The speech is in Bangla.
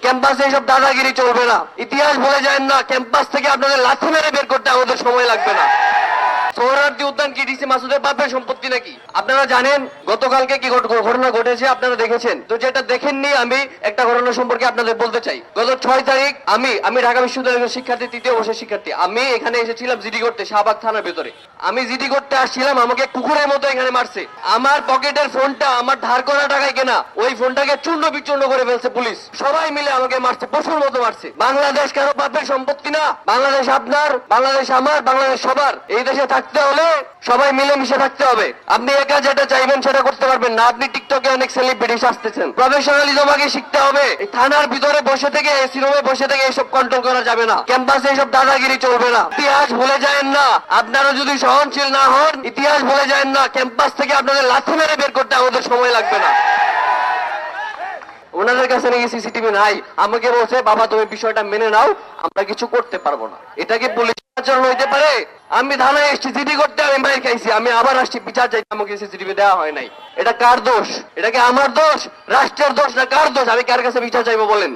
ক্যাম্পাসে এসব দাদাগিরি চলবে না। ইতিহাস ভুলে যায় না, ক্যাম্পাস থেকে আপনাদের লাথি মেরে বের করতে আমাদের সময় লাগবে না। সোহরাওয়ার্দী উদ্যান কি ডিসি মাসুদের বাপের সম্পত্তি নাকি? আপনারা জানেন গতকালকে কি ঘটনা ঘটেছে, আপনারা দেখেছেন তো। যেটা দেখেননি, আমি একটা ঘটনা সম্পর্কে আপনাদের বলতে চাই। গত 6 তারিখ আমি ঢাকা বিশ্ববিদ্যালয়ের শিক্ষার্থী, 3য় বর্ষের শিক্ষার্থী। আমি এখানে এসেছিলাম জিডি করতে, শাহবাগ থানার ভেতরে। আমি জিডি করতে আসছিলাম, আমাকে কুকুরের মতো এখানে মারছে। আমার পকেটের ফোনটা আমার ধার করা টাকায় কেনা, ওই ফোনটাকে চূর্ণ বিচূর্ণ করে ফেলছে পুলিশ। সবাই মিলে আমাকে মারছে, পশুর মতো মারছে। বাংলাদেশ কারো বাপের সম্পত্তি না। বাংলাদেশ আপনার, বাংলাদেশ আমার, বাংলাদেশ সবার। এই দেশে থাকতে হলে সবাই মিলেমিশে থাকতে হবে। আপনি একা যেটা চাইবেন সেটা করতে পারবেন না। আপনি টিকটকে অনেক সেলিব্রিটি আসতেছেন, প্রফেশনালিজম আগে শিখতে হবে। এই থানার ভিতরে বসে থেকে, এসি রুমে বসে থেকে এসব কন্ট্রোল করা যাবে না। ক্যাম্পাসে এসব দাদাগিরি চলবে না। ইতিহাস ভুলে যায় না। আপনারা যদি সহনশীল না হন, ইতিহাস ভুলে যায় না, ক্যাম্পাস থেকে আপনাদের লাথি মেরে বের করতে আমাদের সময় লাগবে না। ওনাদের কাছে নাকি সিসিটিভি নাই। আমাকে বলছে, বাবা তুমি বিষয়টা মেনে নাও, আমরা কিছু করতে পারবো না। এটা কি পুলিশ আচরণ হইতে পারে? আমি থানায় এসেছি জিডি করতে, আমি মাইর খাইছি, আমি আবার আসছি বিচার চাইতে, আমাকে সিসিটিভি দেওয়া হয় নাই। এটা কার দোষ? এটা কি আমার দোষ, রাষ্ট্রের দোষ, না কার দোষ? আমি কার কাছে বিচার চাইবো বলেন?